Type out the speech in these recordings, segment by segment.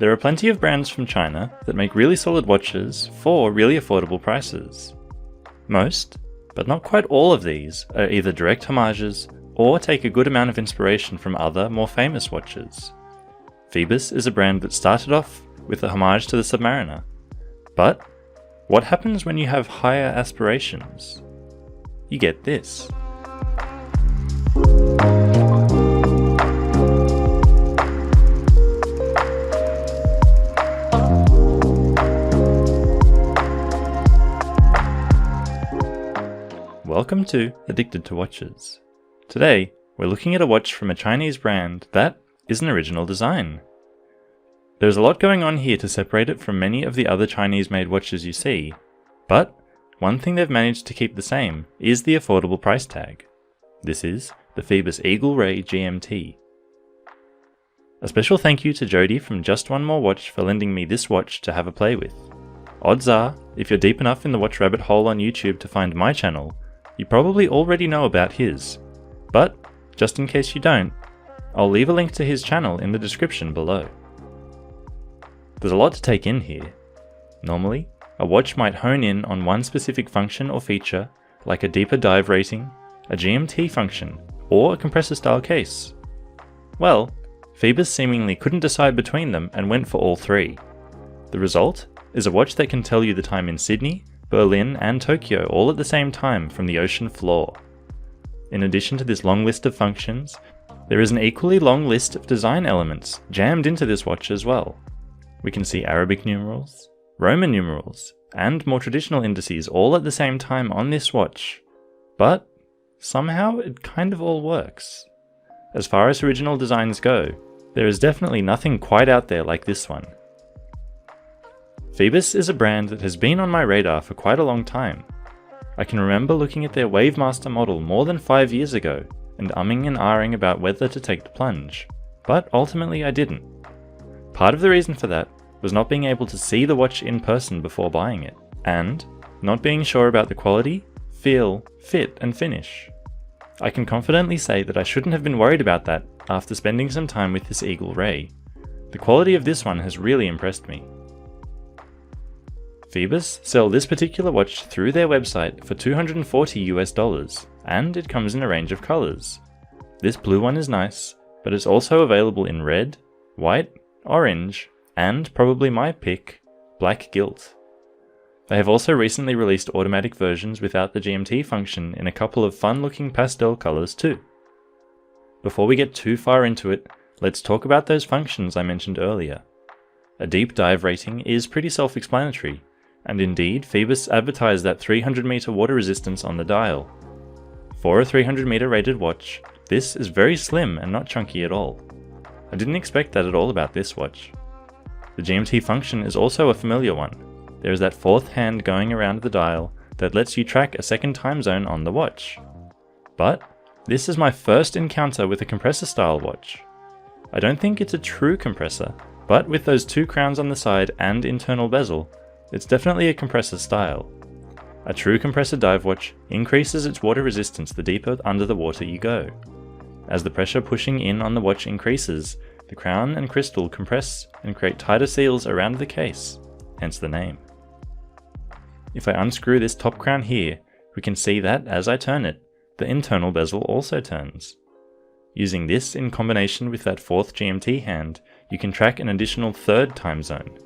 There are plenty of brands from China that make really solid watches for really affordable prices. Most, but not quite all of these, are either direct homages or take a good amount of inspiration from other, more famous watches. Phoibus is a brand that started off with a homage to the Submariner. But what happens when you have higher aspirations? You get this. Welcome to Addicted to Watches. Today, we're looking at a watch from a Chinese brand that is an original design. There's a lot going on here to separate it from many of the other Chinese-made watches you see, but one thing they've managed to keep the same is the affordable price tag. This is the Phoibus Eagle Ray GMT. A special thank you to Jody from Just One More Watch for lending me this watch to have a play with. Odds are, if you're deep enough in the watch rabbit hole on YouTube to find my channel, you probably already know about his. But, just in case you don't, I'll leave a link to his channel in the description below. There's a lot to take in here. Normally, a watch might hone in on one specific function or feature, like a deeper dive rating, a GMT function, or a compressor style case. Well, Phoibus seemingly couldn't decide between them and went for all three. The result is a watch that can tell you the time in Sydney, Berlin and Tokyo all at the same time from the ocean floor. In addition to this long list of functions, there is an equally long list of design elements jammed into this watch as well. We can see Arabic numerals, Roman numerals, and more traditional indices all at the same time on this watch. But somehow it kind of all works. As far as original designs go, there is definitely nothing quite out there like this one. Phoibus is a brand that has been on my radar for quite a long time. I can remember looking at their Wavemaster model more than 5 years ago and umming and ahhing about whether to take the plunge, but ultimately I didn't. Part of the reason for that was not being able to see the watch in person before buying it, and not being sure about the quality, feel, fit and finish. I can confidently say that I shouldn't have been worried about that after spending some time with this Eagle Ray. The quality of this one has really impressed me. Phoibus sell this particular watch through their website for $240 and it comes in a range of colours. This blue one is nice, but it's also available in red, white, orange, and probably my pick, black gilt. They have also recently released automatic versions without the GMT function in a couple of fun looking pastel colours too. Before we get too far into it, let's talk about those functions I mentioned earlier. A deep dive rating is pretty self-explanatory. And indeed, Phoibus advertised that 300 meter water resistance on the dial. For a 300 meter rated watch, this is very slim and not chunky at all. I didn't expect that at all about this watch. The GMT function is also a familiar one. There is that fourth hand going around the dial that lets you track a second time zone on the watch. But this is my first encounter with a compressor style watch. I don't think it's a true compressor, but with those two crowns on the side and internal bezel, it's definitely a compressor style. A true compressor dive watch increases its water resistance the deeper under the water you go. As the pressure pushing in on the watch increases, the crown and crystal compress and create tighter seals around the case, hence the name. If I unscrew this top crown here, we can see that as I turn it, the internal bezel also turns. Using this in combination with that fourth GMT hand, you can track an additional third time zone.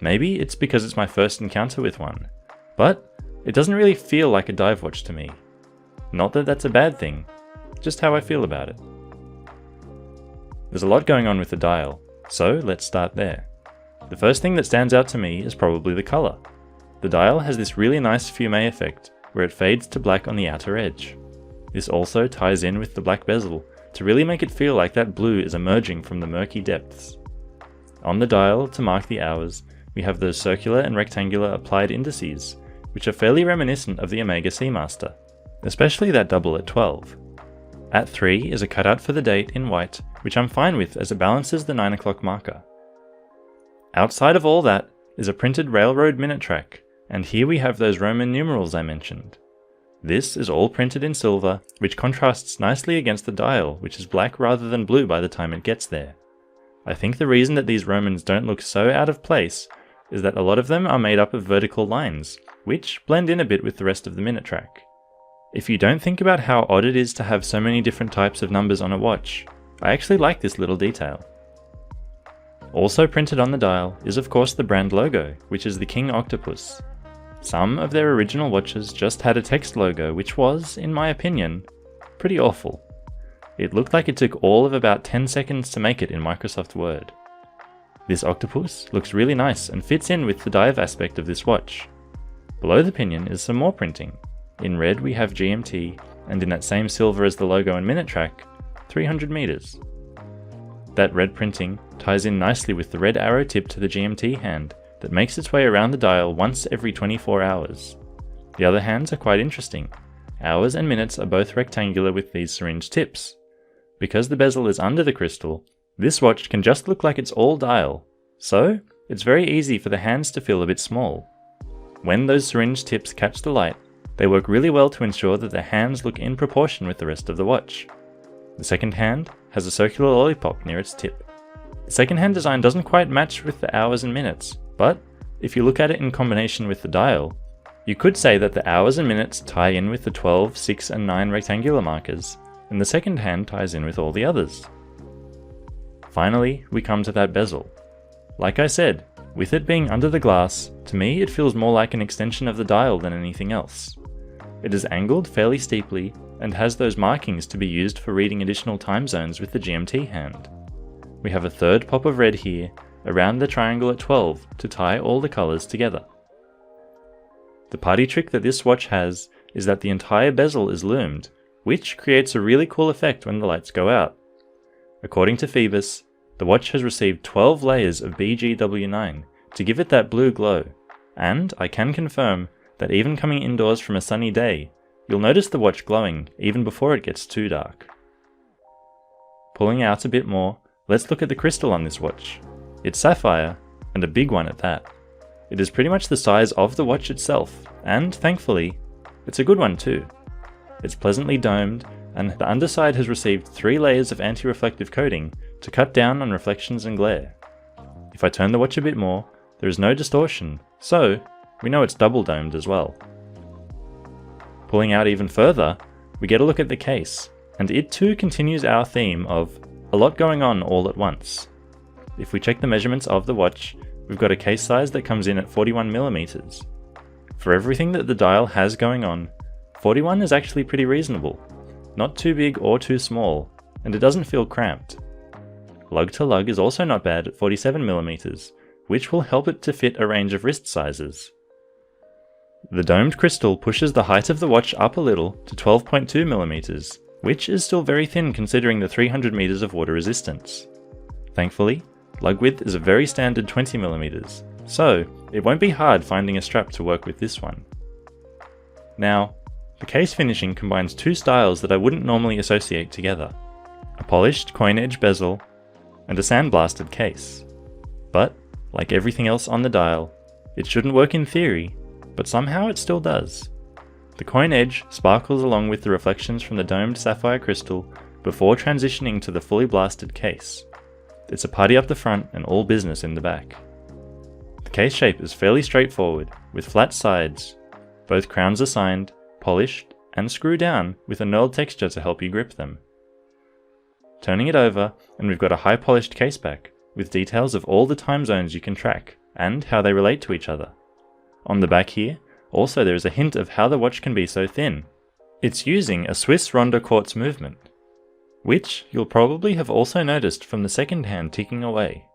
Maybe it's because it's my first encounter with one, but it doesn't really feel like a dive watch to me. Not that that's a bad thing, just how I feel about it. There's a lot going on with the dial, so let's start there. The first thing that stands out to me is probably the colour. The dial has this really nice fume effect, where it fades to black on the outer edge. This also ties in with the black bezel to really make it feel like that blue is emerging from the murky depths. On the dial, to mark the hours, we have those circular and rectangular applied indices, which are fairly reminiscent of the Omega Seamaster, especially that double at 12. At 3 is a cutout for the date in white, which I'm fine with as it balances the 9 o'clock marker. Outside of all that is a printed railroad minute track, and here we have those Roman numerals I mentioned. This is all printed in silver, which contrasts nicely against the dial, which is black rather than blue by the time it gets there. I think the reason that these Romans don't look so out of place is that a lot of them are made up of vertical lines, which blend in a bit with the rest of the minute track. If you don't think about how odd it is to have so many different types of numbers on a watch, I actually like this little detail. Also printed on the dial is of course the brand logo, which is the King Octopus. Some of their original watches just had a text logo which was, in my opinion, pretty awful. It looked like it took all of about 10 seconds to make it in Microsoft Word. This octopus looks really nice and fits in with the dive aspect of this watch. Below the pinion is some more printing. In red we have GMT, and in that same silver as the logo and minute track, 300 meters. That red printing ties in nicely with the red arrow tip to the GMT hand that makes its way around the dial once every 24 hours. The other hands are quite interesting. Hours and minutes are both rectangular with these syringe tips. Because the bezel is under the crystal, this watch can just look like it's all dial, so it's very easy for the hands to feel a bit small. When those syringe tips catch the light, they work really well to ensure that the hands look in proportion with the rest of the watch. The second hand has a circular lollipop near its tip. The second hand design doesn't quite match with the hours and minutes, but if you look at it in combination with the dial, you could say that the hours and minutes tie in with the 12, 6 and 9 rectangular markers, and the second hand ties in with all the others. Finally, we come to that bezel. Like I said, with it being under the glass, to me it feels more like an extension of the dial than anything else. It is angled fairly steeply and has those markings to be used for reading additional time zones with the GMT hand. We have a third pop of red here around the triangle at 12 to tie all the colours together. The party trick that this watch has is that the entire bezel is loomed, which creates a really cool effect when the lights go out. According to Phoebus, the watch has received 12 layers of BGW9 to give it that blue glow, and I can confirm that even coming indoors from a sunny day, you'll notice the watch glowing even before it gets too dark. Pulling out a bit more, let's look at the crystal on this watch. It's sapphire, and a big one at that. It is pretty much the size of the watch itself, and thankfully, it's a good one too. It's pleasantly domed, and the underside has received 3 layers of anti-reflective coating to cut down on reflections and glare. If I turn the watch a bit more, there is no distortion, so we know it's double domed as well. Pulling out even further, we get a look at the case, and it too continues our theme of a lot going on all at once. If we check the measurements of the watch, we've got a case size that comes in at 41mm. For everything that the dial has going on, 41 is actually pretty reasonable. Not too big or too small, and it doesn't feel cramped. Lug to lug is also not bad at 47mm, which will help it to fit a range of wrist sizes. The domed crystal pushes the height of the watch up a little to 12.2mm, which is still very thin considering the 300 meters of water resistance. Thankfully, lug width is a very standard 20mm, so it won't be hard finding a strap to work with this one. Now, the case finishing combines 2 styles that I wouldn't normally associate together: a polished coin edge bezel and a sandblasted case. But, like everything else on the dial, it shouldn't work in theory, but somehow it still does. The coin edge sparkles along with the reflections from the domed sapphire crystal before transitioning to the fully blasted case. It's a party up the front and all business in the back. The case shape is fairly straightforward, with flat sides. Both crowns are signed, polished, and screw down with a knurled texture to help you grip them. Turning it over, and we've got a high polished case back, with details of all the time zones you can track, and how they relate to each other. On the back here, also there is a hint of how the watch can be so thin. It's using a Swiss Rondo quartz movement, which you'll probably have also noticed from the second hand ticking away.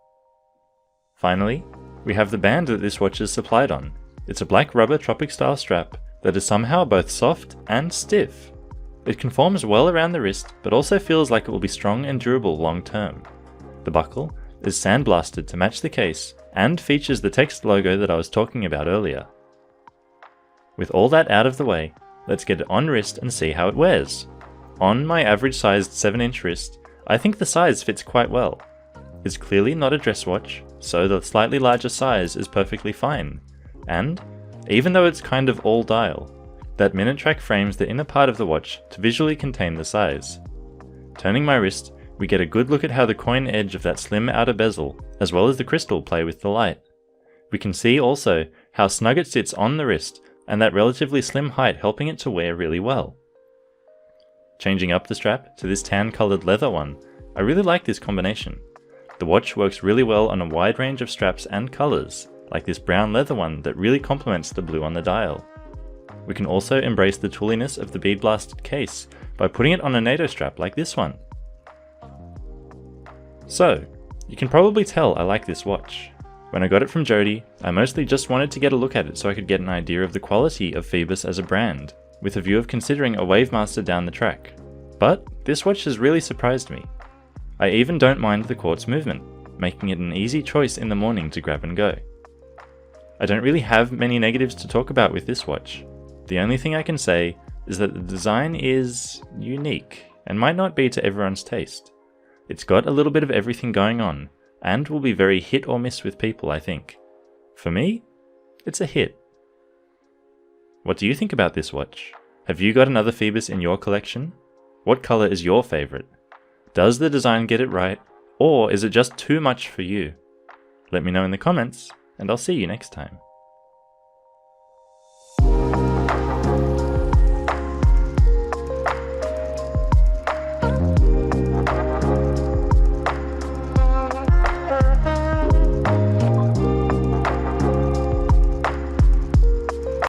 Finally, we have the band that this watch is supplied on. It's a black rubber tropic style strap that is somehow both soft and stiff. It conforms well around the wrist, but also feels like it will be strong and durable long term. The buckle is sandblasted to match the case, and features the text logo that I was talking about earlier. With all that out of the way, let's get it on wrist and see how it wears. On my average sized 7-inch wrist, I think the size fits quite well. It's clearly not a dress watch, so the slightly larger size is perfectly fine. And, even though it's kind of all dial, that minute track frames the inner part of the watch to visually contain the size. Turning my wrist We get a good look at how the coin edge of that slim outer bezel, as well as the crystal, play with the light. We can see also how snug it sits on the wrist and that relatively slim height helping it to wear really well. Changing up the strap to this tan coloured leather one, I really like this combination. The watch works really well on a wide range of straps and colours, like this brown leather one that really complements the blue on the dial. We can also embrace the tooliness of the bead blasted case by putting it on a NATO strap like this one. So, you can probably tell I like this watch. When I got it from Jody, I mostly just wanted to get a look at it so I could get an idea of the quality of Phoibos as a brand, with a view of considering a Wavemaster down the track. But this watch has really surprised me. I even don't mind the quartz movement, making it an easy choice in the morning to grab and go. I don't really have many negatives to talk about with this watch. The only thing I can say is that the design is unique and might not be to everyone's taste. It's got a little bit of everything going on, and will be very hit or miss with people, I think. For me, it's a hit. What do you think about this watch? Have you got another Phoibos in your collection? What colour is your favourite? Does the design get it right, or is it just too much for you? Let me know in the comments, and I'll see you next time.